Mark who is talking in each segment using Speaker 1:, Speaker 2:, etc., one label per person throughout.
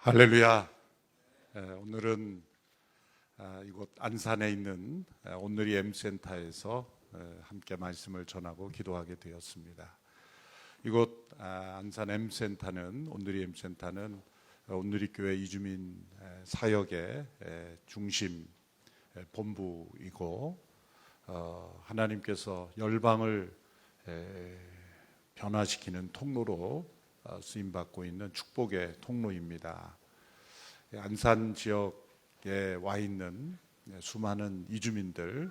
Speaker 1: 할렐루야. 오늘은 이곳 안산에 있는 온누리 M센터에서 함께 말씀을 전하고 기도하게 되었습니다. 이곳 안산 M센터는, 온누리 M센터는 온누리교회 이주민 사역의 중심 본부이고, 하나님께서 열방을 변화시키는 통로로 쓰임받고 있는 축복의 통로입니다. 안산 지역에 와 있는 수많은 이주민들,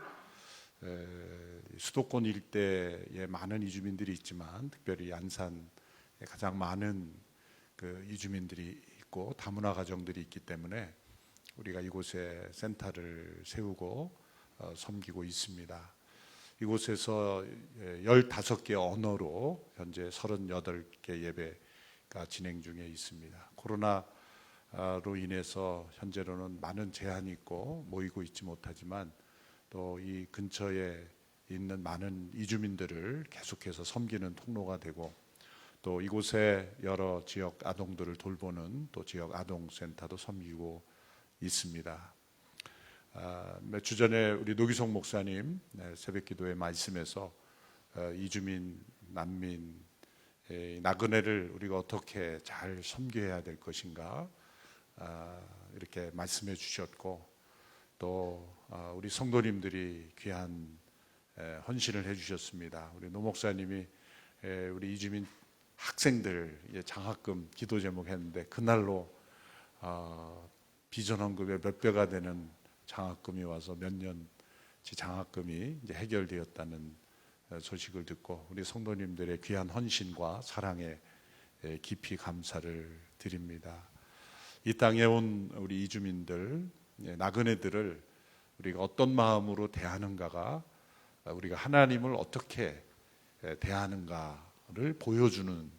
Speaker 1: 수도권 일대에 많은 이주민들이 있지만 특별히 안산에 가장 많은 그 이주민들이 있고 다문화 가정들이 있기 때문에 우리가 이곳에 센터를 세우고 섬기고 있습니다. 이곳에서 15개 언어로 현재 38개 예배가 진행 중에 있습니다. 코로나로 인해서 현재로는 많은 제한이 있고 모이고 있지 못하지만 또 이 근처에 있는 많은 이주민들을 계속해서 섬기는 통로가 되고, 또 이곳에 여러 지역 아동들을 돌보는 또 지역 아동센터도 섬기고 있습니다. 몇 주 전에 우리 노기성 목사님 새벽기도의 말씀에서 이주민, 난민, 나그네를 우리가 어떻게 잘 섬겨야 될 것인가 이렇게 말씀해 주셨고, 또 우리 성도님들이 귀한 헌신을 해 주셨습니다. 우리 노 목사님이 우리 이주민 학생들 장학금 기도 제목 했는데 그날로 비전헌금의 몇 배가 되는 장학금이 와서 몇 년치 장학금이 이제 해결되었다는 소식을 듣고 우리 성도님들의 귀한 헌신과 사랑에 깊이 감사를 드립니다. 이 땅에 온 우리 이주민들, 나그네들을 우리가 어떤 마음으로 대하는가가 우리가 하나님을 어떻게 대하는가를 보여주는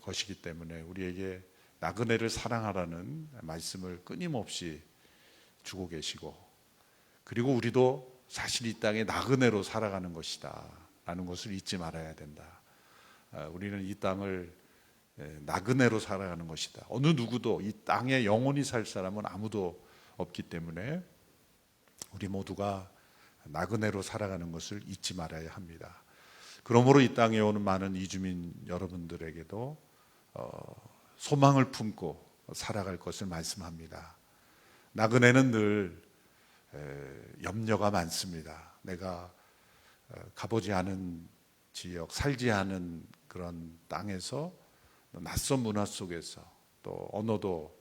Speaker 1: 것이기 때문에 우리에게 나그네를 사랑하라는 말씀을 끊임없이 주고 계시고, 그리고 우리도 사실 이 땅에 나그네로 살아가는 것이다 라는 것을 잊지 말아야 된다. 우리는 이 땅을 나그네로 살아가는 것이다. 어느 누구도 이 땅에 영원히 살 사람은 아무도 없기 때문에 우리 모두가 나그네로 살아가는 것을 잊지 말아야 합니다. 그러므로 이 땅에 오는 많은 이주민 여러분들에게도 소망을 품고 살아갈 것을 말씀합니다. 나그네는 늘 염려가 많습니다. 내가 가보지 않은 지역, 살지 않은 그런 땅에서 낯선 문화 속에서 또 언어도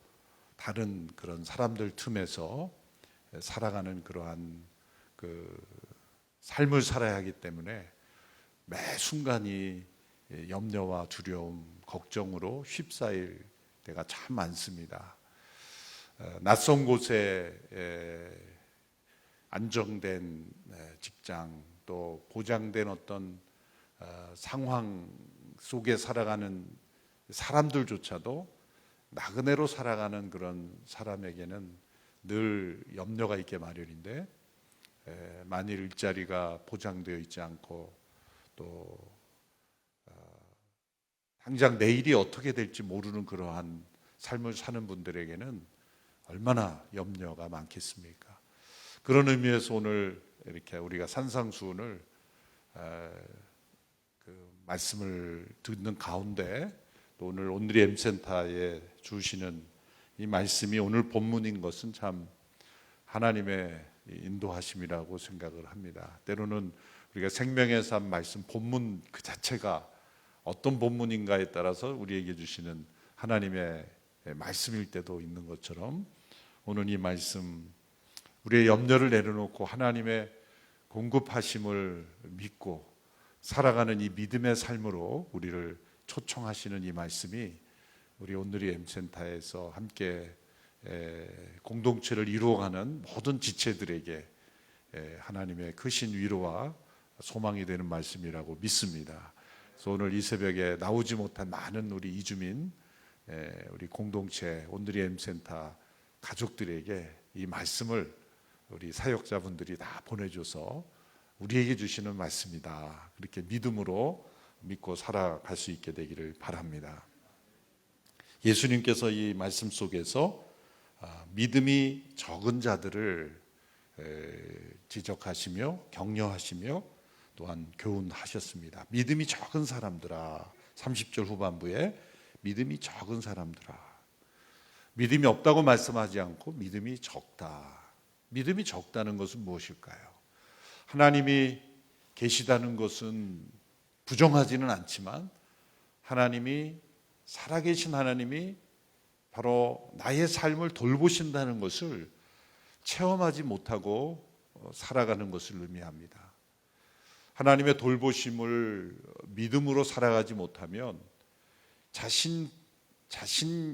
Speaker 1: 다른 그런 사람들 틈에서 살아가는 그러한 그 삶을 살아야 하기 때문에 매 순간이 염려와 두려움, 걱정으로 휩싸일 때가 참 많습니다. 낯선 곳에 안정된 직장, 또 보장된 어떤 상황 속에 살아가는 사람들조차도 나그네로 살아가는 그런 사람에게는 늘 염려가 있게 마련인데, 만일 일자리가 보장되어 있지 않고 또 당장 내일이 어떻게 될지 모르는 그러한 삶을 사는 분들에게는 얼마나 염려가 많겠습니까? 그런 의미에서 오늘 이렇게 우리가 산상수훈을 그 말씀을 듣는 가운데 또 오늘 온누리 M센터에 주시는 이 말씀이 오늘 본문인 것은 참 하나님의 인도하심이라고 생각을 합니다. 때로는 우리가 생명의 삶 말씀 본문 그 자체가 어떤 본문인가에 따라서 우리에게 주시는 하나님의 말씀일 때도 있는 것처럼 오늘 이 말씀, 우리의 염려를 내려놓고 하나님의 공급하심을 믿고 살아가는 이 믿음의 삶으로 우리를 초청하시는 이 말씀이 우리 온누리 M센터에서 함께 공동체를 이루어가는 모든 지체들에게 하나님의 크신 위로와 소망이 되는 말씀이라고 믿습니다. 그래서 오늘 이 새벽에 나오지 못한 많은 우리 이주민, 우리 공동체 온누리 M센터 가족들에게 이 말씀을 우리 사역자분들이 다 보내줘서 우리에게 주시는 말씀이다, 그렇게 믿음으로 믿고 살아갈 수 있게 되기를 바랍니다. 예수님께서 이 말씀 속에서 믿음이 적은 자들을 지적하시며 격려하시며 또한 교훈하셨습니다. 믿음이 적은 사람들아, 30절 후반부에 믿음이 적은 사람들아. 믿음이 없다고 말씀하지 않고 믿음이 적다. 믿음이 적다는 것은 무엇일까요? 하나님이 계시다는 것은 부정하지는 않지만 하나님이 살아계신 하나님이 바로 나의 삶을 돌보신다는 것을 체험하지 못하고 살아가는 것을 의미합니다. 하나님의 돌보심을 믿음으로 살아가지 못하면 자신의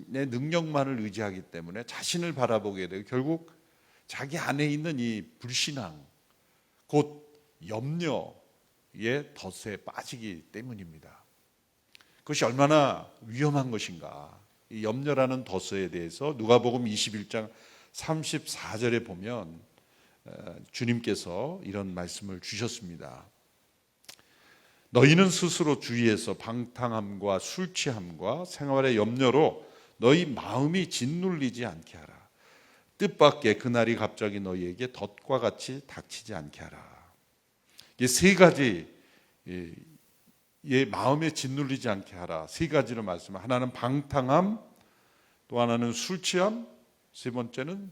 Speaker 1: 능력만을 의지하기 때문에 자신을 바라보게 되고 결국 자기 안에 있는 이 불신앙, 곧 염려의 덫에 빠지기 때문입니다. 그것이 얼마나 위험한 것인가. 이 염려라는 덫에 대해서 누가복음 21장 34절에 보면 주님께서 이런 말씀을 주셨습니다. 너희는 스스로 주위에서 방탕함과 술 취함과 생활의 염려로 너희 마음이 짓눌리지 않게 하라. 뜻밖의 그날이 갑자기 너희에게 덫과 같이 닥치지 않게 하라. 이 세 가지, 마음에 짓눌리지 않게 하라. 세 가지로 말씀을. 하나는 방탕함, 또 하나는 술 취함, 세 번째는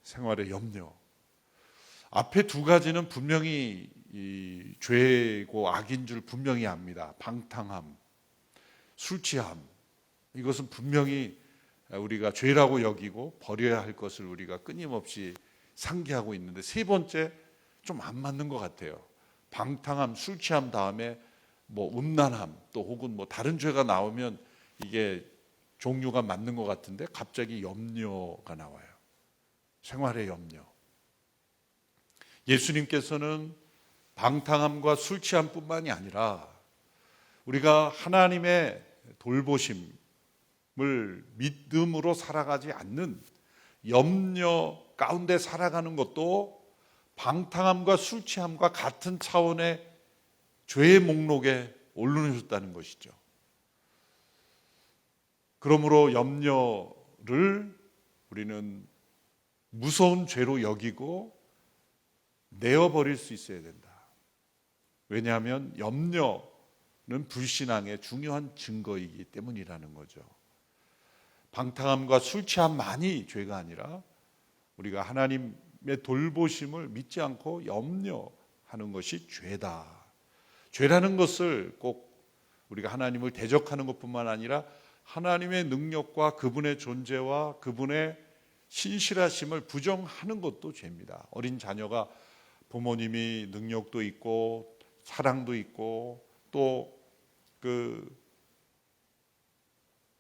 Speaker 1: 생활의 염려. 앞에 두 가지는 분명히 죄고 악인 줄 분명히 압니다. 방탕함, 술 취함. 이것은 분명히 우리가 죄라고 여기고 버려야 할 것을 우리가 끊임없이 상기하고 있는데 세 번째 좀 안 맞는 것 같아요. 방탕함, 술 취함 다음에 음란함 또 혹은 다른 죄가 나오면 이게 종류가 맞는 것 같은데 갑자기 염려가 나와요. 생활의 염려. 예수님께서는 방탕함과 술 취함뿐만이 아니라 우리가 하나님의 돌보심을 믿음으로 살아가지 않는 염려 가운데 살아가는 것도 방탕함과 술 취함과 같은 차원의 죄의 목록에 올려놓으셨다는 것이죠. 그러므로 염려를 우리는 무서운 죄로 여기고 내어버릴 수 있어야 된다. 왜냐하면 염려는 불신앙의 중요한 증거이기 때문이라는 거죠. 방탕함과 술 취함만이 죄가 아니라 우리가 하나님의 돌보심을 믿지 않고 염려하는 것이 죄다. 죄라는 것을 꼭 우리가 하나님을 대적하는 것뿐만 아니라 하나님의 능력과 그분의 존재와 그분의 신실하심을 부정하는 것도 죄입니다. 어린 자녀가 부모님이 능력도 있고 사랑도 있고 또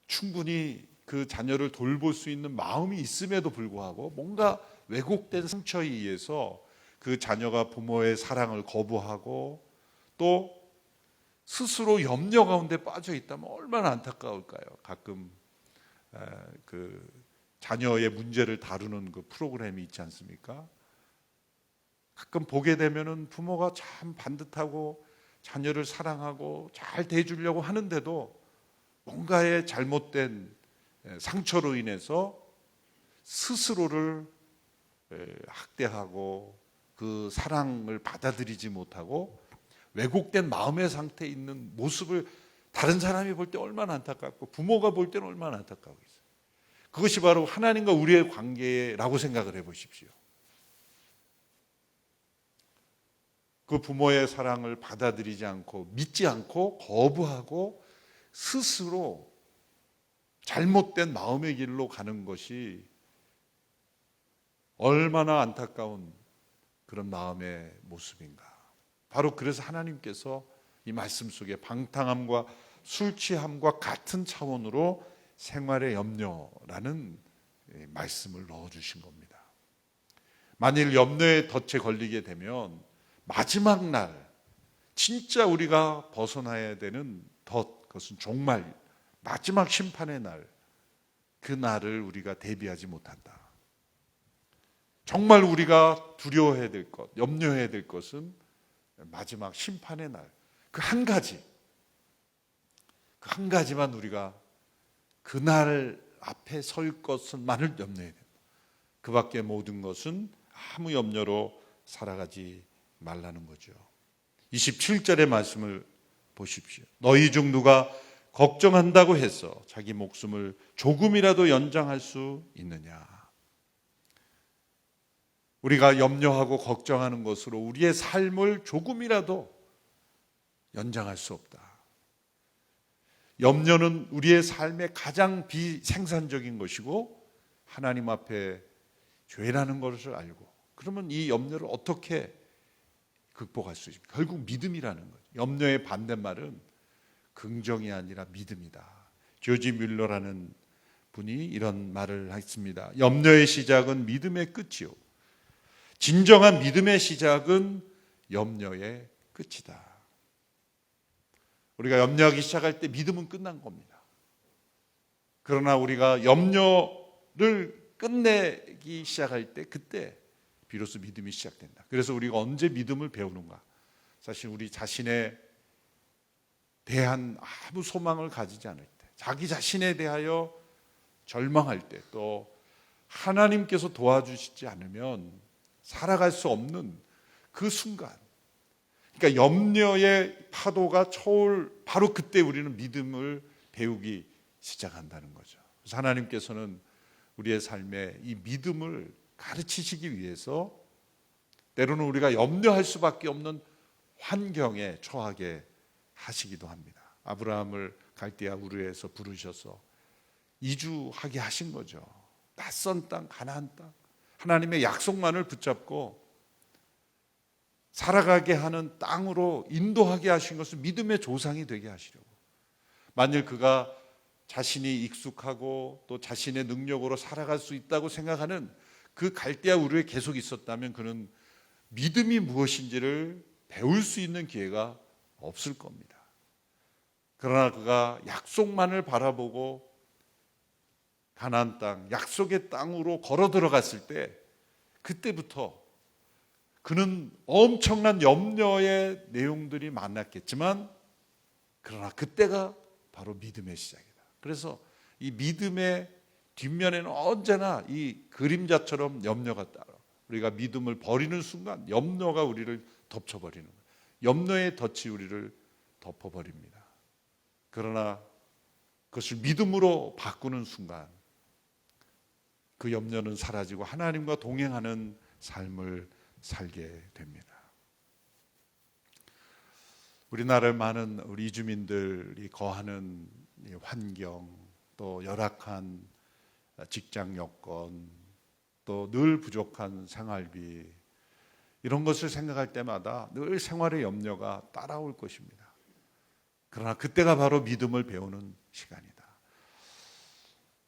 Speaker 1: 충분히 그 자녀를 돌볼 수 있는 마음이 있음에도 불구하고 뭔가 왜곡된 상처에 의해서 그 자녀가 부모의 사랑을 거부하고 또 스스로 염려 가운데 빠져 있다면 얼마나 안타까울까요? 가끔 그 자녀의 문제를 다루는 그 프로그램이 있지 않습니까? 가끔 보게 되면은 부모가 참 반듯하고 자녀를 사랑하고 잘 대해주려고 하는데도 뭔가의 잘못된 상처로 인해서 스스로를 학대하고 그 사랑을 받아들이지 못하고 왜곡된 마음의 상태에 있는 모습을 다른 사람이 볼 때 얼마나 안타깝고 부모가 볼 때는 얼마나 안타까우겠어요. 그것이 바로 하나님과 우리의 관계라고 생각을 해보십시오. 그 부모의 사랑을 받아들이지 않고 믿지 않고 거부하고 스스로 잘못된 마음의 길로 가는 것이 얼마나 안타까운 그런 마음의 모습인가. 바로 그래서 하나님께서 이 말씀 속에 방탕함과 술 취함과 같은 차원으로 생활의 염려라는 말씀을 넣어주신 겁니다. 만일 염려의 덫에 걸리게 되면 마지막 날 진짜 우리가 벗어나야 되는 덫, 그것은 종말, 마지막 심판의 날, 그 날을 우리가 대비하지 못한다. 정말 우리가 두려워해야 될 것, 염려해야 될 것은 마지막 심판의 날, 그 한 가지, 그 한 가지만 우리가 그날 앞에 설 것만을 염려해야 된다. 그 밖에 모든 것은 아무 염려로 살아가지 말라는 거죠. 27절의 말씀을 보십시오. 너희 중 누가 걱정한다고 해서 자기 목숨을 조금이라도 연장할 수 있느냐. 우리가 염려하고 걱정하는 것으로 우리의 삶을 조금이라도 연장할 수 없다. 염려는 우리의 삶의 가장 비생산적인 것이고 하나님 앞에 죄라는 것을 알고, 그러면 이 염려를 어떻게 극복할 수 있습니까? 결국 믿음이라는 거죠. 염려의 반대말은 긍정이 아니라 믿음이다. 조지 뮬러라는 분이 이런 말을 했습니다. 염려의 시작은 믿음의 끝이요, 진정한 믿음의 시작은 염려의 끝이다. 우리가 염려하기 시작할 때 믿음은 끝난 겁니다. 그러나 우리가 염려를 끝내기 시작할 때, 그때 비로소 믿음이 시작된다. 그래서 우리가 언제 믿음을 배우는가? 사실 우리 자신에 대한 아무 소망을 가지지 않을 때, 자기 자신에 대하여 절망할 때, 또 하나님께서 도와주시지 않으면 살아갈 수 없는 그 순간, 그러니까 염려의 파도가 쳐올 바로 그때 우리는 믿음을 배우기 시작한다는 거죠. 그래서 하나님께서는 우리의 삶에 이 믿음을 가르치시기 위해서 때로는 우리가 염려할 수밖에 없는 환경에 처하게 하시기도 합니다. 아브라함을 갈대아 우르에서 부르셔서 이주하게 하신 거죠. 낯선 땅, 가나안 땅, 하나님의 약속만을 붙잡고 살아가게 하는 땅으로 인도하게 하신 것은 믿음의 조상이 되게 하시려고. 만일 그가 자신이 익숙하고 또 자신의 능력으로 살아갈 수 있다고 생각하는 그 갈대아 우르에 계속 있었다면 그는 믿음이 무엇인지를 배울 수 있는 기회가 없을 겁니다. 그러나 그가 약속만을 바라보고 가나안 땅, 약속의 땅으로 걸어 들어갔을 때, 그때부터 그는 엄청난 염려의 내용들이 많았겠지만, 그러나 그때가 바로 믿음의 시작이다. 그래서 이 믿음의 뒷면에는 언제나 이 그림자처럼 염려가 따라, 우리가 믿음을 버리는 순간 염려가 우리를 덮쳐버리는 거예요. 염려의 덫이 우리를 덮어버립니다. 그러나 그것을 믿음으로 바꾸는 순간 그 염려는 사라지고 하나님과 동행하는 삶을 살게 됩니다. 우리나라의 많은 우리 이주민들이 거하는 환경, 또 열악한 직장 여건, 또 늘 부족한 생활비, 이런 것을 생각할 때마다 늘 생활의 염려가 따라올 것입니다. 그러나 그때가 바로 믿음을 배우는 시간이다.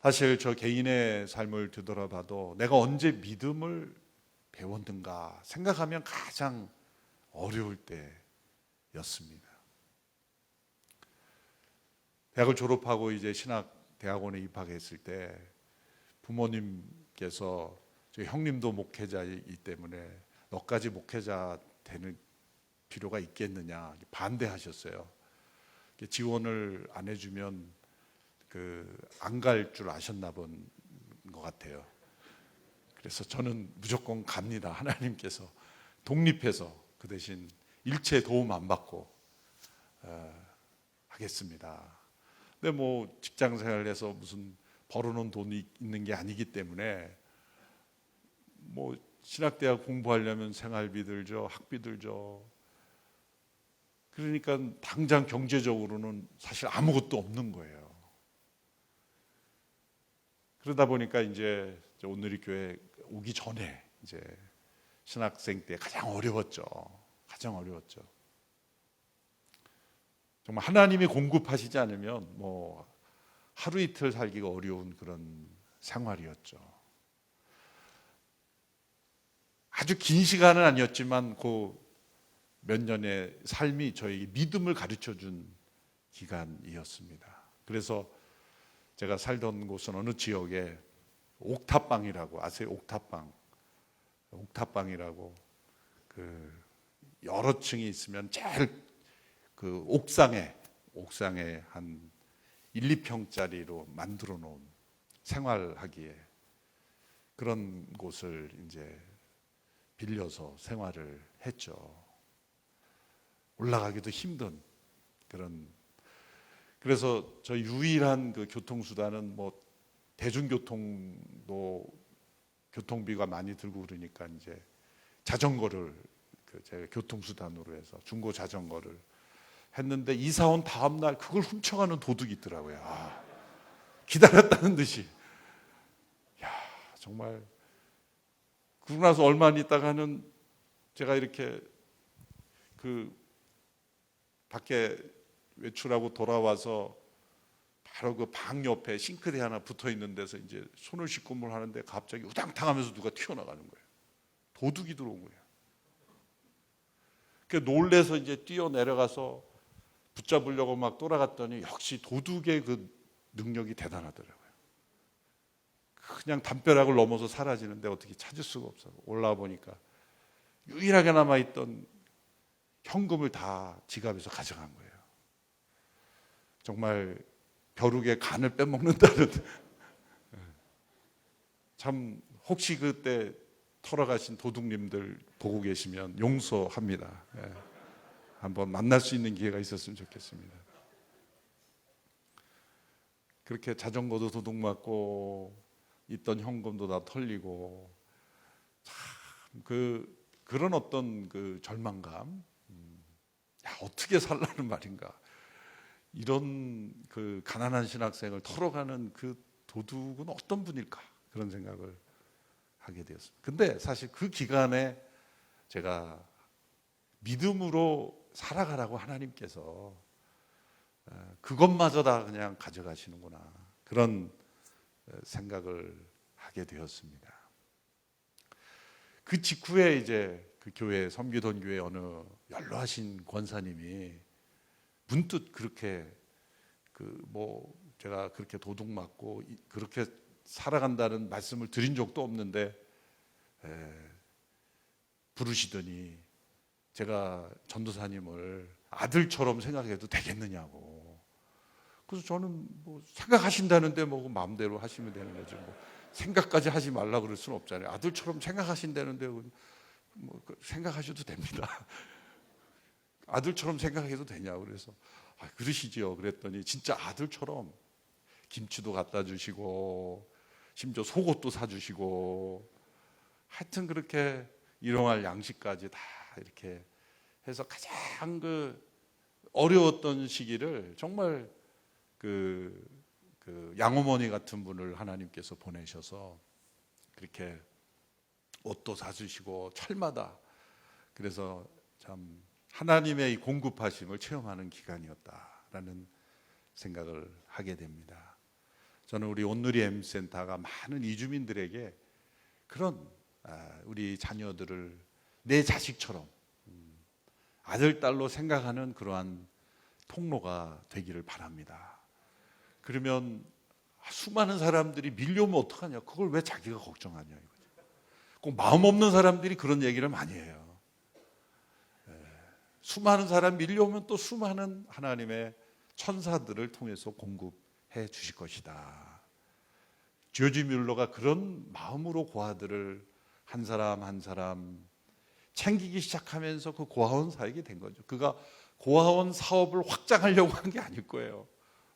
Speaker 1: 사실 저 개인의 삶을 되돌아봐도 내가 언제 믿음을 배웠는가 생각하면 가장 어려울 때였습니다. 대학을 졸업하고 이제 신학대학원에 입학했을 때 부모님께서 저 형님도 목회자이기 때문에 너까지 목회자 되는 필요가 있겠느냐 반대하셨어요. 지원을 안 해주면 안 갈 줄 아셨나 본 것 같아요. 그래서 저는 무조건 갑니다. 하나님께서 독립해서 그 대신 일체 도움 안 받고 하겠습니다. 근데 뭐 직장 생활해서 무슨 벌어놓은 돈이 있는 게 아니기 때문에 뭐 신학대학 공부하려면 생활비 들죠, 학비 들죠. 그러니까 당장 경제적으로는 사실 아무것도 없는 거예요. 그러다 보니까 이제 오늘이 교회 오기 전에 이제 신학생 때 가장 어려웠죠. 가장 어려웠죠. 정말 하나님이 공급하시지 않으면 뭐 하루 이틀 살기가 어려운 그런 생활이었죠. 아주 긴 시간은 아니었지만 그 몇 년의 삶이 저에게 믿음을 가르쳐준 기간이었습니다. 그래서 제가 살던 곳은 어느 지역에 옥탑방이라고 아세요? 옥탑방이라고 여러 층이 있으면 제일 옥상에 한 1, 2평짜리로 만들어 놓은 생활하기에 그런 곳을 이제 빌려서 생활을 했죠. 올라가기도 힘든 그런. 그래서 저 유일한 그 교통수단은 뭐 대중교통도 교통비가 많이 들고 그러니까 이제 자전거를 제가 교통수단으로 해서 중고 자전거를 했는데 이사 온 다음 날 그걸 훔쳐가는 도둑이 있더라고요. 기다렸다는 듯이. 야, 정말. 그러고 나서 얼마 있다가는 제가 이렇게 그 밖에 외출하고 돌아와서 바로 그 방 옆에 싱크대 하나 붙어 있는 데서 이제 손을 씻고 뭘 하는데 갑자기 우당탕하면서 누가 튀어나가는 거예요. 도둑이 들어온 거예요. 그 놀래서 이제 뛰어 내려가서 붙잡으려고 막 돌아갔더니 역시 도둑의 그 능력이 대단하더라고요. 그냥 담벼락을 넘어서 사라지는데 어떻게 찾을 수가 없어. 올라와 보니까 유일하게 남아있던 현금을 다 지갑에서 가져간 거예요. 정말 벼룩의 간을 빼먹는다는. 참 혹시 그때 털어가신 도둑님들 보고 계시면 용서합니다. 한번 만날 수 있는 기회가 있었으면 좋겠습니다. 그렇게 자전거도 도둑 맞고 있던 현금도 다 털리고 참 그런 어떤 그 절망감. 야, 어떻게 살라는 말인가. 이런 그 가난한 신학생을 털어가는 그 도둑은 어떤 분일까 그런 생각을 하게 되었습니다. 근데 사실 그 기간에 제가 믿음으로 살아가라고 하나님께서 그것마저 다 그냥 가져가시는구나 그런 생각을 하게 되었습니다. 그 직후에 이제 그 교회 섬기던 교회 어느 연로하신 권사님이 문득 그렇게 제가 그렇게 도둑 맞고 그렇게 살아간다는 말씀을 드린 적도 없는데 부르시더니 제가 전도사님을 아들처럼 생각해도 되겠느냐고. 그래서 저는 뭐 생각하신다는데 뭐 마음대로 하시면 되는 거죠. 뭐 생각까지 하지 말라 그럴 수는 없잖아요. 아들처럼 생각하신다는데 뭐 생각하셔도 됩니다. 아들처럼 생각해도 되냐고. 그래서 그러시지요. 그랬더니 진짜 아들처럼 김치도 갖다 주시고 심지어 속옷도 사주시고 하여튼 그렇게 일용할 양식까지 다 이렇게 해서 가장 그 어려웠던 시기를 정말 그 양어머니 같은 분을 하나님께서 보내셔서 그렇게 옷도 사주시고 철마다. 그래서 참 하나님의 이 공급하심을 체험하는 기간이었다라는 생각을 하게 됩니다. 저는 우리 온누리 M센터가 많은 이주민들에게 그런 우리 자녀들을 내 자식처럼 아들, 딸로 생각하는 그러한 통로가 되기를 바랍니다. 그러면 수많은 사람들이 밀려오면 어떡하냐. 그걸 왜 자기가 걱정하냐 이거죠. 꼭 마음 없는 사람들이 그런 얘기를 많이 해요. 수많은 사람 밀려오면 또 수많은 하나님의 천사들을 통해서 공급해 주실 것이다. 조지 뮬러가 그런 마음으로 고아들을 한 사람 한 사람 챙기기 시작하면서 그 고아원 사역이 된 거죠. 그가 고아원 사업을 확장하려고 한 게 아닐 거예요.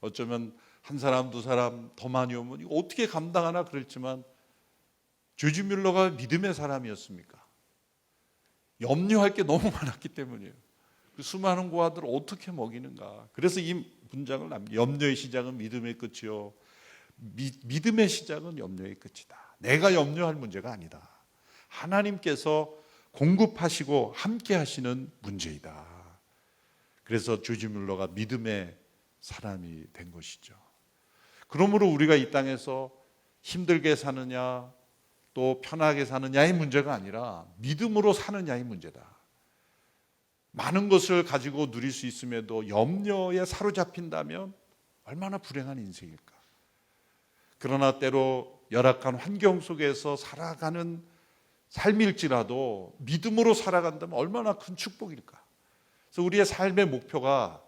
Speaker 1: 어쩌면 한 사람 두 사람 더 많이 오면 이거 어떻게 감당하나 그랬지만 조지 뮬러가 믿음의 사람이었습니까? 염려할 게 너무 많았기 때문이에요. 그 수많은 고아들을 어떻게 먹이는가. 그래서 이 문장을 염려의 시작은 믿음의 끝이요 믿음의 시작은 염려의 끝이다. 내가 염려할 문제가 아니다. 하나님께서 공급하시고 함께 하시는 문제이다. 그래서 조지 뮬러가 믿음의 사람이 된 것이죠. 그러므로 우리가 이 땅에서 힘들게 사느냐 또 편하게 사느냐의 문제가 아니라 믿음으로 사느냐의 문제다. 많은 것을 가지고 누릴 수 있음에도 염려에 사로잡힌다면 얼마나 불행한 인생일까. 그러나 때로 열악한 환경 속에서 살아가는 삶일지라도 믿음으로 살아간다면 얼마나 큰 축복일까. 그래서 우리의 삶의 목표가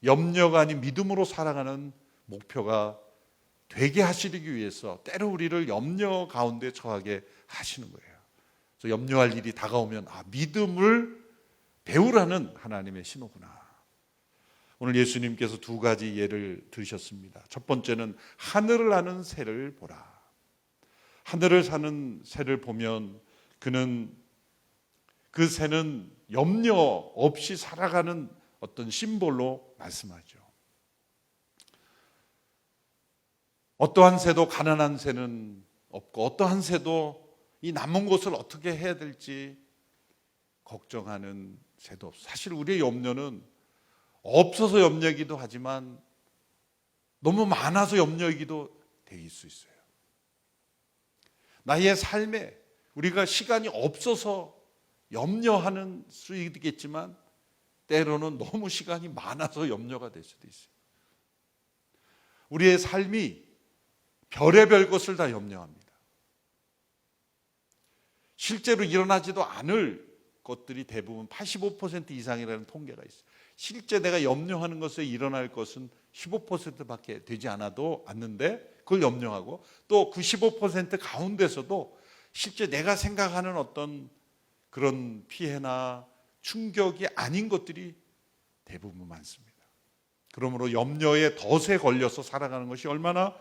Speaker 1: 염려가 아닌 믿음으로 살아가는 목표가 되게 하시기 위해서 때로 우리를 염려 가운데 처하게 하시는 거예요. 그래서 염려할 일이 다가오면 믿음을 배우라는 하나님의 신호구나. 오늘 예수님께서 두 가지 예를 들으셨습니다. 첫 번째는 하늘을 나는 새를 보라. 하늘을 사는 새를 보면 그 새는 염려 없이 살아가는 어떤 심볼로 말씀하죠. 어떠한 새도 가난한 새는 없고 어떠한 새도 이 남은 것을 어떻게 해야 될지 걱정하는 새도 없어. 사실 우리의 염려는 없어서 염려이기도 하지만 너무 많아서 염려이기도 될 수 있어요. 나의 삶에 우리가 시간이 없어서 염려하는 수 있겠지만 때로는 너무 시간이 많아서 염려가 될 수도 있어요. 우리의 삶이 별의별 것을 다 염려합니다. 실제로 일어나지도 않을 것들이 대부분 85% 이상이라는 통계가 있어요. 실제 내가 염려하는 것에 일어날 것은 15%밖에 되지 않는데 그걸 염려하고 또 그 15% 가운데서도 실제 내가 생각하는 어떤 그런 피해나 충격이 아닌 것들이 대부분 많습니다. 그러므로 염려의 덫에 걸려서 살아가는 것이 얼마나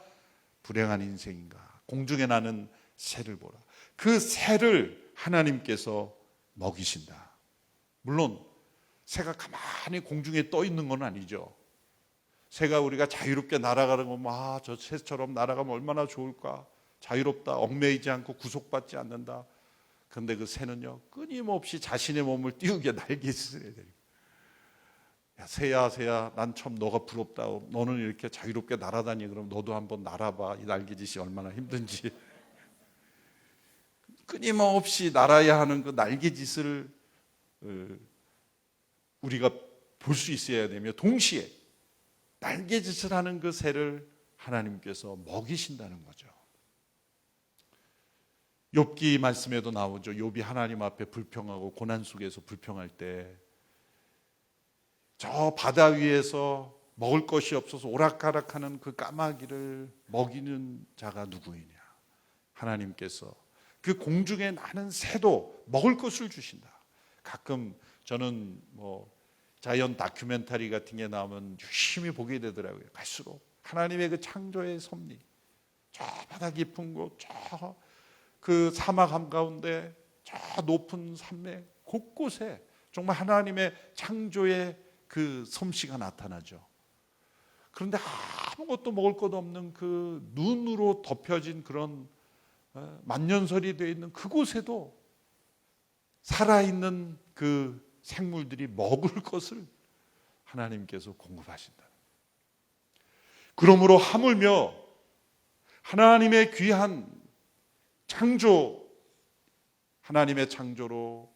Speaker 1: 불행한 인생인가. 공중에 나는 새를 보라. 그 새를 하나님께서 먹이신다. 물론 새가 가만히 공중에 떠 있는 건 아니죠. 새가 우리가 자유롭게 날아가는 거 보면 저 새처럼 날아가면 얼마나 좋을까. 자유롭다. 얽매이지 않고 구속받지 않는다. 그런데 그 새는요 끊임없이 자신의 몸을 띄우게 날개짓을 해야 돼요. 야, 새야 난 참 너가 부럽다. 너는 이렇게 자유롭게 날아다니. 그럼 너도 한번 날아봐. 이 날개짓이 얼마나 힘든지. 끊임없이 날아야 하는 그 날개짓을 우리가 볼 수 있어야 되며 동시에 날개짓을 하는 그 새를 하나님께서 먹이신다는 거죠. 욥기 말씀에도 나오죠. 욥이 하나님 앞에 불평하고 고난 속에서 불평할 때 저 바다 위에서 먹을 것이 없어서 오락가락하는 그 까마귀를 먹이는 자가 누구이냐. 하나님께서 그 공중에 나는 새도 먹을 것을 주신다. 가끔 저는 자연 다큐멘터리 같은 게 나오면 유심히 보게 되더라고요. 갈수록 하나님의 그 창조의 섭리, 저 바다 깊은 곳, 저 그 사막 한가운데, 저 높은 산맥 곳곳에 정말 하나님의 창조의 그 솜씨가 나타나죠. 그런데 아무것도 먹을 것 없는 그 눈으로 덮여진 그런 만년설이 되어 있는 그곳에도 살아있는 그 생물들이 먹을 것을 하나님께서 공급하신다. 그러므로 하물며 하나님의 귀한 창조, 하나님의 창조로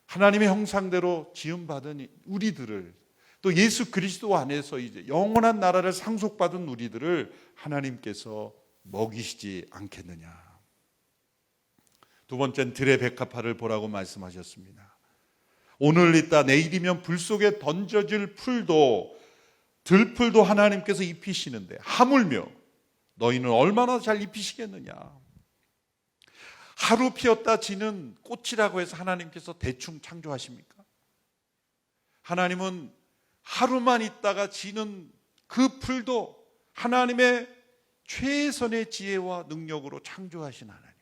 Speaker 1: 하나님의 형상대로 지음받은 우리들을 또 예수 그리스도 안에서 이제 영원한 나라를 상속받은 우리들을 하나님께서 먹이시지 않겠느냐. 두 번째는 들의 백합화를 보라고 말씀하셨습니다. 오늘 있다 내일이면 불 속에 던져질 들풀도 하나님께서 입히시는데 하물며 너희는 얼마나 잘 입히시겠느냐. 하루 피었다 지는 꽃이라고 해서 하나님께서 대충 창조하십니까? 하나님은 하루만 있다가 지는 그 풀도 하나님의 최선의 지혜와 능력으로 창조하신 하나님.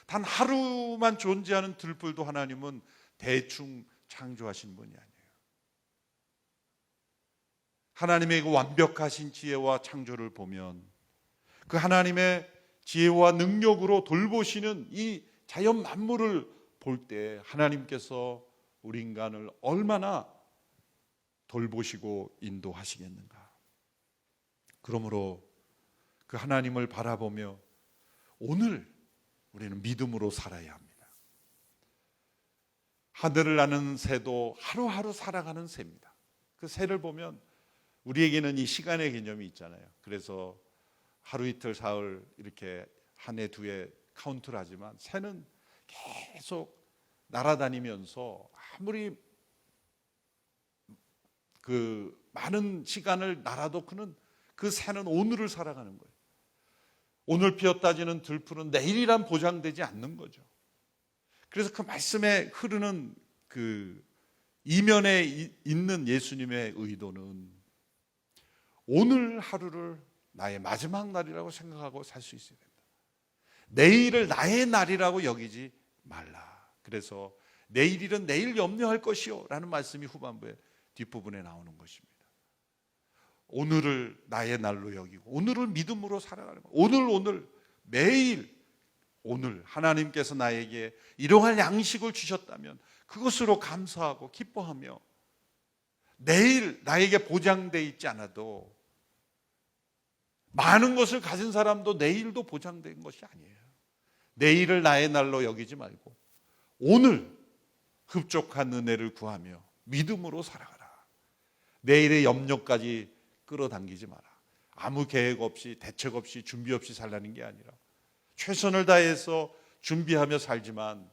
Speaker 1: 단 하루만 존재하는 들풀도 하나님은 대충 창조하신 분이 아니에요. 하나님의 그 완벽하신 지혜와 창조를 보면 그 하나님의 지혜와 능력으로 돌보시는 이 자연 만물을 볼 때 하나님께서 우리 인간을 얼마나 돌보시고 인도하시겠는가. 그러므로 그 하나님을 바라보며 오늘 우리는 믿음으로 살아야 합니다. 하늘을 나는 새도 하루하루 살아가는 새입니다. 그 새를 보면 우리에게는 이 시간의 개념이 있잖아요. 그래서 하루 이틀 사흘 이렇게 한 해 두 해 카운트를 하지만 새는 계속 날아다니면서 아무리 그 많은 시간을 날아도 그 새는 오늘을 살아가는 거예요. 오늘 피었다지는 들풀은 내일이란 보장되지 않는 거죠. 그래서 그 말씀에 흐르는 그 이면에 있는 예수님의 의도는 오늘 하루를 나의 마지막 날이라고 생각하고 살 수 있어야 된다. 내일을 나의 날이라고 여기지 말라. 그래서 내일 일은 내일 염려할 것이요 라는 말씀이 후반부에 뒷부분에 나오는 것입니다. 오늘을 나의 날로 여기고 오늘을 믿음으로 살아가는 것. 오늘 매일 오늘 하나님께서 나에게 일용할 양식을 주셨다면 그것으로 감사하고 기뻐하며 내일 나에게 보장되어 있지 않아도 많은 것을 가진 사람도 내일도 보장된 것이 아니에요. 내일을 나의 날로 여기지 말고 오늘 흡족한 은혜를 구하며 믿음으로 살아가라. 내일의 염려까지 끌어당기지 마라. 아무 계획 없이 대책 없이 준비 없이 살라는 게 아니라 최선을 다해서 준비하며 살지만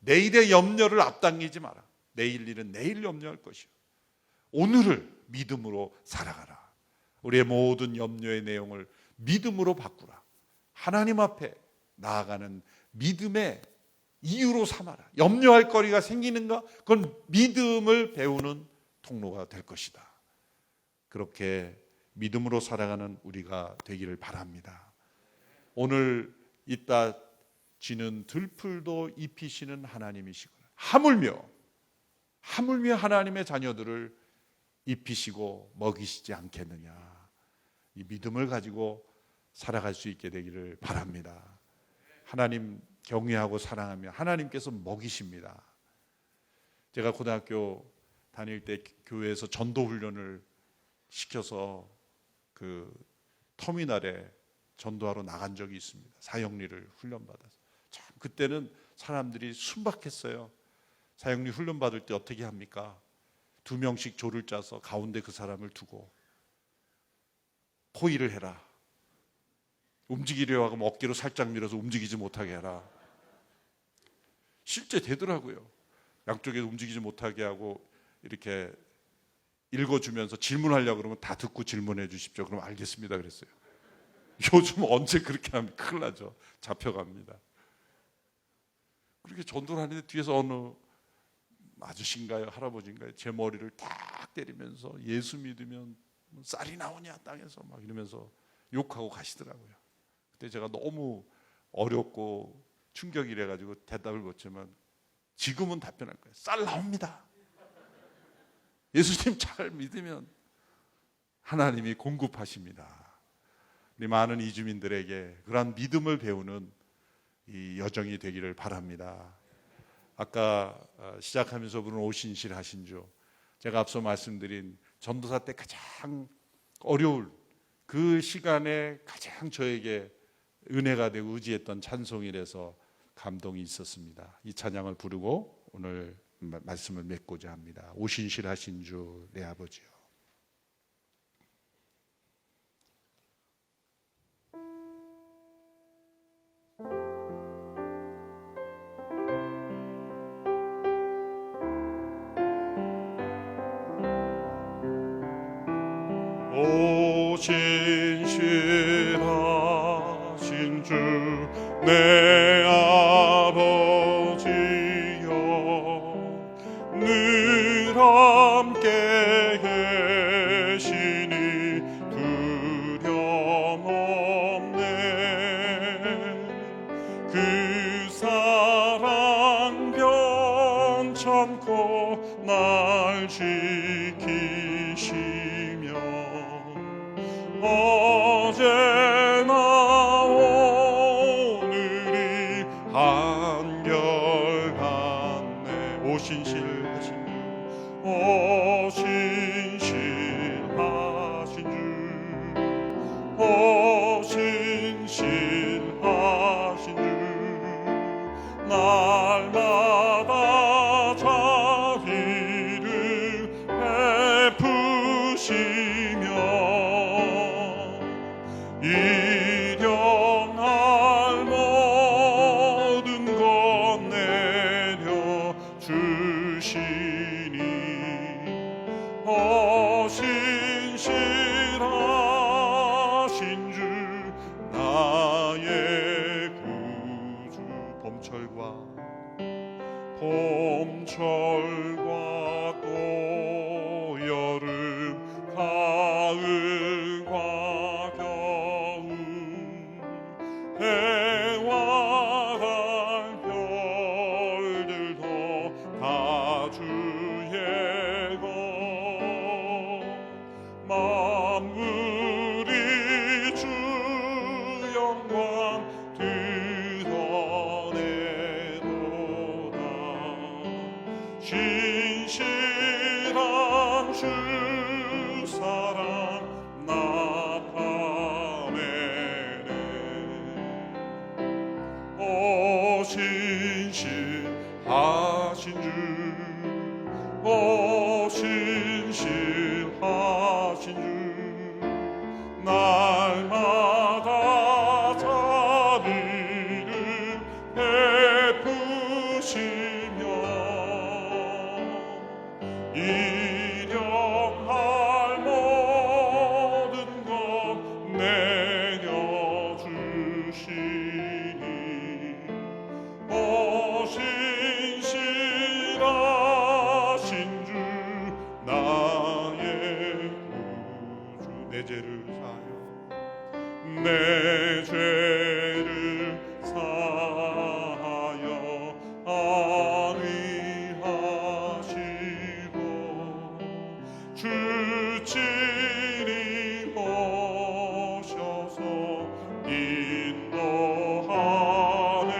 Speaker 1: 내일의 염려를 앞당기지 마라. 내일 일은 내일 염려할 것이요. 오늘을 믿음으로 살아가라. 우리의 모든 염려의 내용을 믿음으로 바꾸라. 하나님 앞에 나아가는 믿음의 이유로 삼아라. 염려할 거리가 생기는가? 그건 믿음을 배우는 통로가 될 것이다. 그렇게 믿음으로 살아가는 우리가 되기를 바랍니다. 오늘 이따 지는 들풀도 입히시는 하나님이시구나. 하물며 하나님의 자녀들을 입히시고 먹이시지 않겠느냐. 이 믿음을 가지고 살아갈 수 있게 되기를 바랍니다. 하나님 경외하고 사랑하며 하나님께서 먹이십니다. 제가 고등학교 다닐 때 교회에서 전도 훈련을 시켜서 그 터미널에 전도하러 나간 적이 있습니다. 사형리를 훈련받아서. 참 그때는 사람들이 순박했어요. 사형리 훈련 받을 때 어떻게 합니까? 2명씩 조를 짜서 가운데 그 사람을 두고 포위를 해라. 움직이려 하고 어깨로 살짝 밀어서 움직이지 못하게 해라. 실제 되더라고요. 양쪽에 움직이지 못하게 하고 이렇게 읽어주면서 질문하려고 그러면 다 듣고 질문해 주십시오. 그럼 알겠습니다 그랬어요. 요즘 언제 그렇게 하면 큰일 나죠. 잡혀갑니다. 그렇게 전도를 하는데 뒤에서 어느 아저씨인가요? 할아버지인가요? 제 머리를 탁 때리면서 예수 믿으면 쌀이 나오냐 땅에서 막 이러면서 욕하고 가시더라고요. 그때 제가 너무 어렵고 충격이래 가지고 대답을 못했지만 지금은 답변할 거예요. 쌀 나옵니다. 예수님 잘 믿으면 하나님이 공급하십니다. 우리 많은 이주민들에게 그러한 믿음을 배우는 이 여정이 되기를 바랍니다. 아까 시작하면서 부른 오신실 하신 주, 제가 앞서 말씀드린 전도사 때 가장 어려울 그 시간에 가장 저에게 은혜가 되고 의지했던 찬송이라서 감동이 있었습니다. 이 찬양을 부르고 오늘 말씀을 맺고자 합니다. 오신실 하신 주 내 아버지요.
Speaker 2: 오신실하신 주 내 아버지여 늘 함께 계시니 두려움 없네. 그 사랑 변찮고 날 지키시며 어제나 오늘이 한결같네. 오신실하신 주 오신실하신 주 오신실하신 주 날마다 자비를 베푸시며 일용할 모든 것 내려 주시니 오신실하신 주 나의 봄철과 또 여름 가을과 겨울 해와 달 별들도 다 주의 것 만물이 주 영광 드러내도다 신실한 주 사랑 나타내네 오 신실하신 주 오 신실하신 주 날마다 자비를 베푸시며 일용할 모든 것 내려주시니 오 신실하신 주 나의 구주 내 죄를 사여 내 죄를 사하여 안위하시고 주 친히 오셔서 인도하네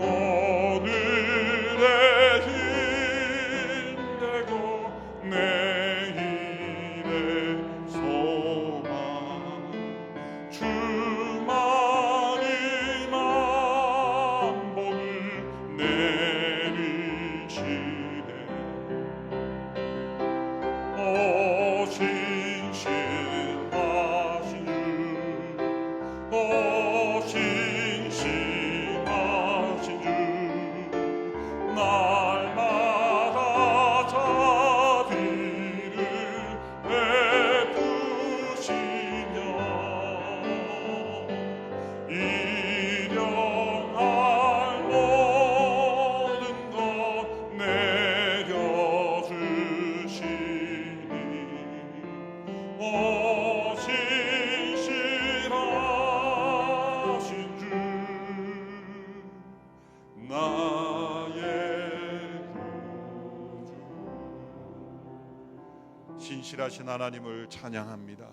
Speaker 2: 오늘의 힘내고 내일의 소망 주만이 만복을 내리시네 오 신실하신 주 오 신실하신 주 날마다 자비를 베푸시며 일용할 모든 것 내려주시니 오 신실하신 주 나의 구주 신실하신 하나님을 찬양합니다.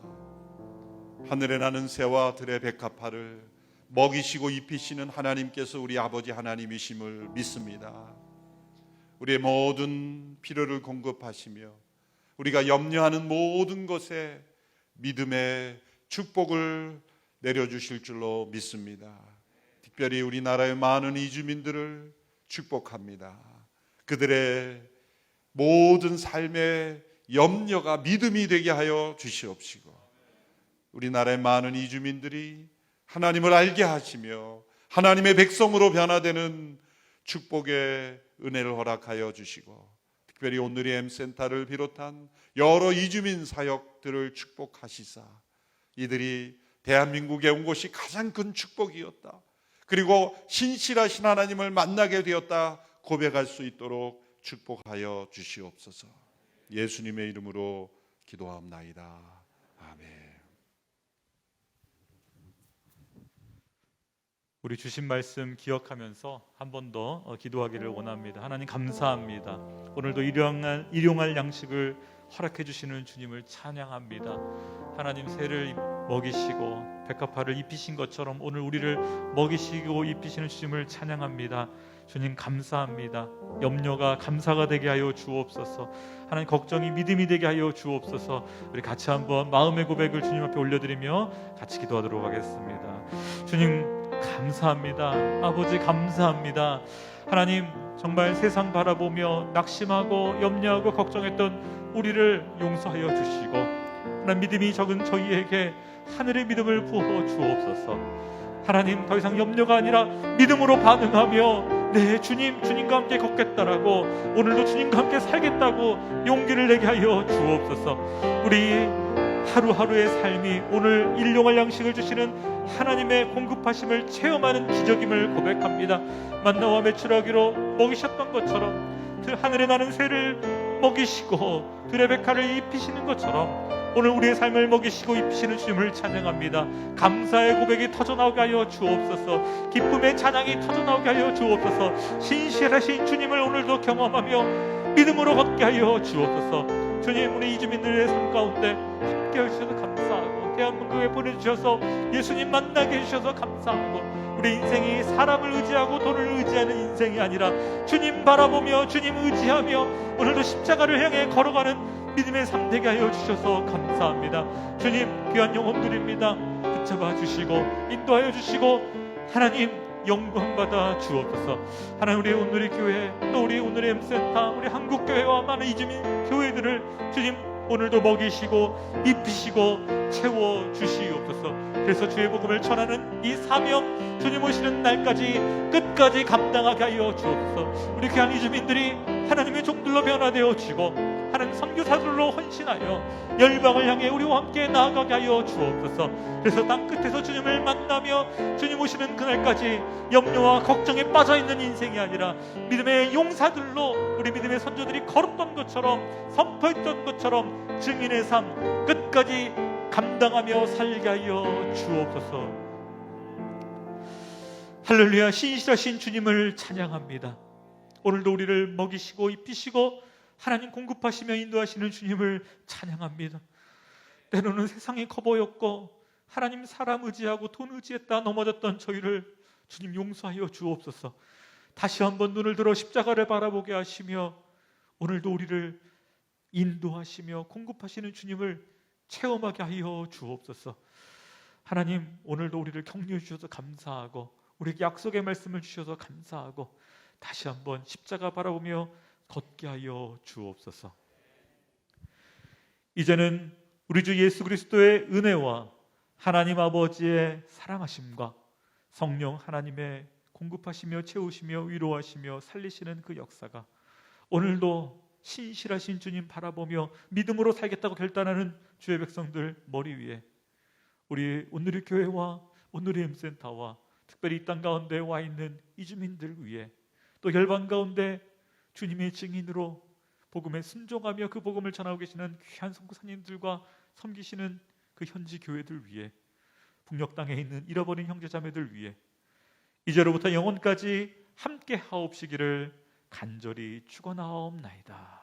Speaker 2: 하늘에 나는 새와 들의 백합화를 먹이시고 입히시는 하나님께서 우리 아버지 하나님이심을 믿습니다. 우리의 모든 필요를 공급하시며 우리가 염려하는 모든 것에 믿음의 축복을 내려주실 줄로 믿습니다. 특별히 우리나라의 많은 이주민들을 축복합니다. 그들의 모든 삶의 염려가 믿음이 되게 하여 주시옵시고 우리나라의 많은 이주민들이 하나님을 알게 하시며 하나님의 백성으로 변화되는 축복의 은혜를 허락하여 주시고 특별히 온누리 M센터를 비롯한 여러 이주민 사역들을 축복하시사 이들이 대한민국에 온 것이 가장 큰 축복이었다. 그리고 신실하신 하나님을 만나게 되었다 고백할 수 있도록 축복하여 주시옵소서. 예수님의 이름으로 기도하옵나이다. 아멘.
Speaker 3: 우리 주신 말씀 기억하면서 한 번 더 기도하기를 원합니다. 하나님 감사합니다. 오늘도 일용할 양식을 허락해 주시는 주님을 찬양합니다. 하나님 새를 먹이시고 백합화를 입히신 것처럼 오늘 우리를 먹이시고 입히시는 주님을 찬양합니다. 주님 감사합니다. 염려가 감사가 되게 하여 주옵소서. 하나님 걱정이 믿음이 되게 하여 주옵소서. 우리 같이 한번 마음의 고백을 주님 앞에 올려드리며 같이 기도하도록 하겠습니다. 주님 감사합니다. 아버지 감사합니다. 하나님 정말 세상 바라보며 낙심하고 염려하고 걱정했던 우리를 용서하여 주시고 하나님 믿음이 적은 저희에게 하늘의 믿음을 부어 주옵소서. 하나님 더 이상 염려가 아니라 믿음으로 반응하며 네 주님과 함께 걷겠다라고 오늘도 주님과 함께 살겠다고 용기를 내게 하여 주옵소서. 우리 하루하루의 삶이 오늘 일용할 양식을 주시는 하나님의 공급하심을 체험하는 기적임을 고백합니다. 만나와 메추라기로 먹이셨던 것처럼 하늘에 나는 새를 먹이시고 들의 백화를 입히시는 것처럼 오늘 우리의 삶을 먹이시고 입히시는 주님을 찬양합니다. 감사의 고백이 터져나오게 하여 주옵소서. 기쁨의 찬양이 터져나오게 하여 주옵소서. 신실하신 주님을 오늘도 경험하며 믿음으로 걷게 하여 주옵소서. 주님, 우리 이주민들의 삶 가운데 함께 해주셔서 감사하고 대한민국에 보내주셔서 예수님 만나게 해주셔서 감사하고 우리 인생이 사람을 의지하고 돈을 의지하는 인생이 아니라 주님 바라보며 주님 의지하며 오늘도 십자가를 향해 걸어가는 믿음의 삶 되게 하여 주셔서 감사합니다. 주님, 귀한 영혼들입니다. 붙잡아 주시고 인도하여 주시고 하나님 영광 받아 주옵소서. 하나님, 우리 오늘의 교회 또 우리 오늘의 M센터 우리 한국교회와 많은 이주민 교회들을 주님 오늘도 먹이시고 입히시고 채워주시옵소서. 그래서 주의 복음을 전하는 이 사명 주님 오시는 날까지 끝까지 감당하게 하여 주옵소서. 우리 귀한 이주민들이 하나님의 종들로 변화되어지고 하나님 선교사들로 헌신하여 열방을 향해 우리와 함께 나아가게 하여 주옵소서. 그래서 땅끝에서 주님을 만나며 주님 오시는 그날까지 염려와 걱정에 빠져있는 인생이 아니라 믿음의 용사들로 우리 믿음의 선조들이 걸었던 것처럼 선포했던 것처럼 증인의 삶 끝까지 감당하며 살게 하여 주옵소서. 할렐루야. 신실하신 주님을 찬양합니다. 오늘도 우리를 먹이시고 입히시고 하나님 공급하시며 인도하시는 주님을 찬양합니다. 때로는 세상이 커 보였고 하나님 사람 의지하고 돈 의지했다 넘어졌던 저희를 주님 용서하여 주옵소서. 다시 한번 눈을 들어 십자가를 바라보게 하시며 오늘도 우리를 인도하시며 공급하시는 주님을 체험하게 하여 주옵소서. 하나님, 오늘도 우리를 격려해 주셔서 감사하고 우리에게 약속의 말씀을 주셔서 감사하고 다시 한번 십자가 바라보며 걷게 하여 주옵소서. 이제는 우리 주 예수 그리스도의 은혜와 하나님 아버지의 사랑하심과 성령 하나님의 공급하시며 채우시며 위로하시며 살리시는 그 역사가 오늘도 신실하신 주님 바라보며 믿음으로 살겠다고 결단하는 주의 백성들 머리 위에 우리 오늘의 교회와 오늘의 M센터와 특별히 이 땅 가운데 와 있는 이주민들 위에 또 열방 가운데 주님의 증인으로 복음에 순종하며 그 복음을 전하고 계시는 귀한 선교사님들과 섬기시는 그 현지 교회들 위에 북녘 땅에 있는 잃어버린 형제자매들 위에 이제로부터 영원까지 함께 하옵시기를 간절히 축원하옵나이다.